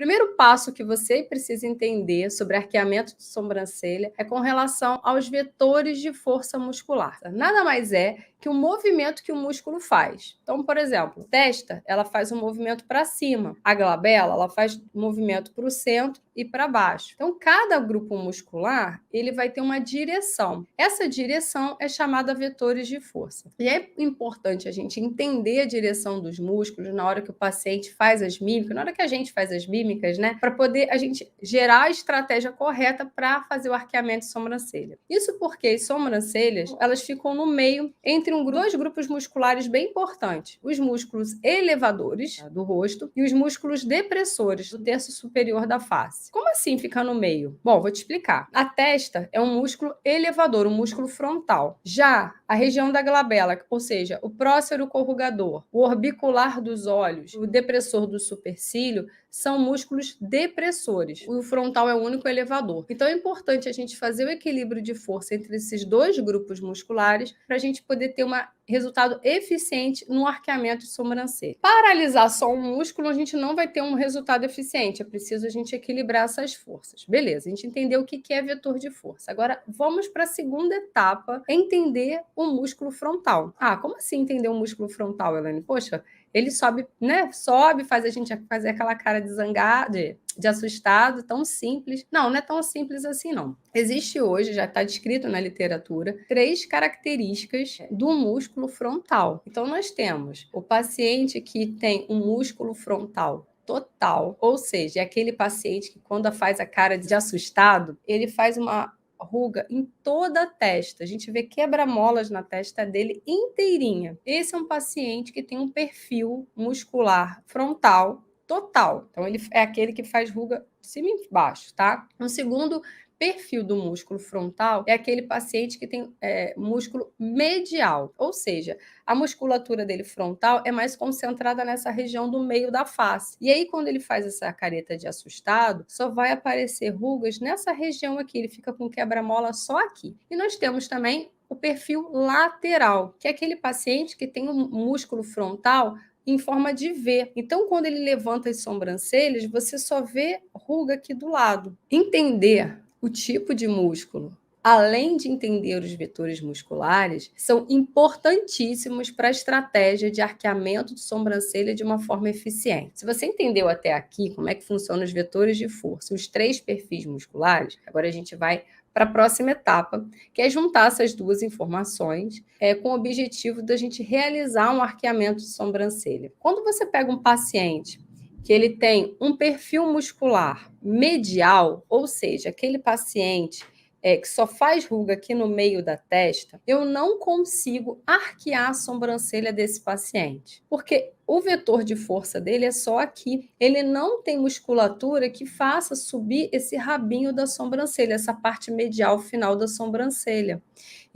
Primeiro passo que você precisa entender sobre arqueamento de sobrancelha é com relação aos vetores de força muscular. Nada mais é que o movimento que o músculo faz. Então, por exemplo, a testa, ela faz um movimento para cima. A glabela, ela faz um movimento para o centro e para baixo. Então, cada grupo muscular, ele vai ter uma direção. Essa direção é chamada vetores de força. E é importante a gente entender a direção dos músculos na hora que o paciente faz as mímicas, na hora que a gente faz as mímicas, né? Para poder a gente gerar a estratégia correta para fazer o arqueamento de sobrancelha. Isso porque as sobrancelhas, elas ficam no meio entre dois grupos musculares bem importantes. Os músculos elevadores do rosto e os músculos depressores do terço superior da face. Como assim ficar no meio? Bom, vou te explicar. A testa é um músculo elevador, um músculo frontal. Já a região da glabela, ou seja, o prócero corrugador, o orbicular dos olhos, o depressor do supercílio, são músculos depressores. O frontal é o único elevador. Então é importante a gente fazer o equilíbrio de força entre esses dois grupos musculares para a gente poder ter um resultado eficiente no arqueamento de sobrancelha. Paralisar só um músculo, a gente não vai ter um resultado eficiente. É preciso a gente equilibrar essas forças. Beleza, a gente entendeu o que é vetor de força. Agora, vamos para a segunda etapa, entender o músculo frontal. Ah, como assim entender o músculo frontal, Elaine? Poxa, ele sobe, né? Sobe, faz a gente fazer aquela cara de zangado, de assustado, tão simples. Não, não é tão simples assim, não. Existe hoje, já está descrito na literatura, 3 características do músculo frontal. Então, nós temos o paciente que tem um músculo frontal total, ou seja, é aquele paciente que quando faz a cara de assustado, ele faz uma ruga em toda a testa. A gente vê quebra-molas na testa dele inteirinha. Esse é um paciente que tem um perfil muscular frontal total. Então, ele é aquele que faz ruga de cima e baixo, tá? Um segundo perfil do músculo frontal é aquele paciente que tem músculo medial, ou seja, a musculatura dele frontal é mais concentrada nessa região do meio da face. E aí, quando ele faz essa careta de assustado, só vai aparecer rugas nessa região aqui, ele fica com quebra-mola só aqui. E nós temos também o perfil lateral, que é aquele paciente que tem um músculo frontal em forma de V. Então, quando ele levanta as sobrancelhas, você só vê ruga aqui do lado. Entender o tipo de músculo, além de entender os vetores musculares, são importantíssimos para a estratégia de arqueamento de sobrancelha de uma forma eficiente. Se você entendeu até aqui como é que funcionam os vetores de força, os 3 perfis musculares, agora a gente vai para a próxima etapa, que é juntar essas duas informações com o objetivo da gente realizar um arqueamento de sobrancelha. Quando você pega um paciente que ele tem um perfil muscular medial, ou seja, aquele paciente que só faz ruga aqui no meio da testa, eu não consigo arquear a sobrancelha desse paciente, porque o vetor de força dele é só aqui. Ele não tem musculatura que faça subir esse rabinho da sobrancelha, essa parte medial final da sobrancelha.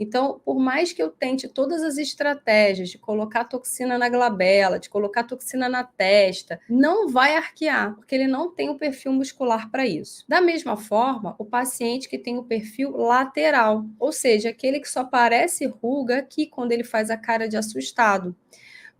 Então, por mais que eu tente todas as estratégias de colocar toxina na glabela, de colocar toxina na testa, não vai arquear, porque ele não tem o perfil muscular para isso. Da mesma forma, o paciente que tem o perfil lateral, ou seja, aquele que só parece ruga aqui quando ele faz a cara de assustado,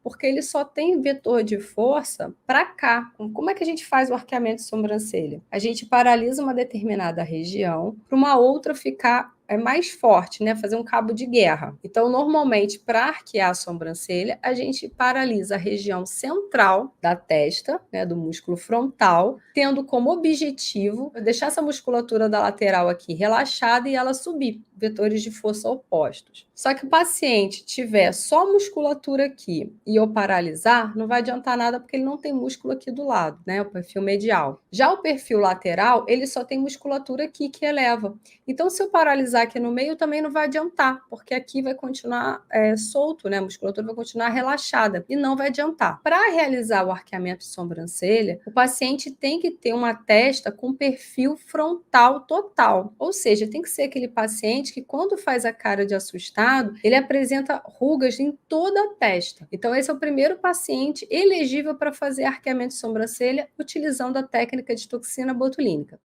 porque ele só tem vetor de força para cá. Como é que a gente faz o arqueamento de sobrancelha? A gente paralisa uma determinada região para uma outra ficar mais forte, né? Fazer um cabo de guerra. Então, normalmente, para arquear a sobrancelha, a gente paralisa a região central da testa, né, do músculo frontal, tendo como objetivo deixar essa musculatura da lateral aqui relaxada e ela subir, vetores de força opostos. Só que o paciente tiver só musculatura aqui e eu paralisar, não vai adiantar nada porque ele não tem músculo aqui do lado, né? O perfil medial. Já o perfil lateral, ele só tem musculatura aqui que eleva. Então, se eu paralisar aqui no meio, também não vai adiantar, porque aqui vai continuar solto, né? A musculatura vai continuar relaxada e não vai adiantar. Para realizar o arqueamento de sobrancelha, o paciente tem que ter uma testa com perfil frontal total, ou seja, tem que ser aquele paciente que quando faz a cara de assustado, ele apresenta rugas em toda a testa. Então, esse é o primeiro paciente elegível para fazer arqueamento de sobrancelha utilizando a técnica de toxina botulínica.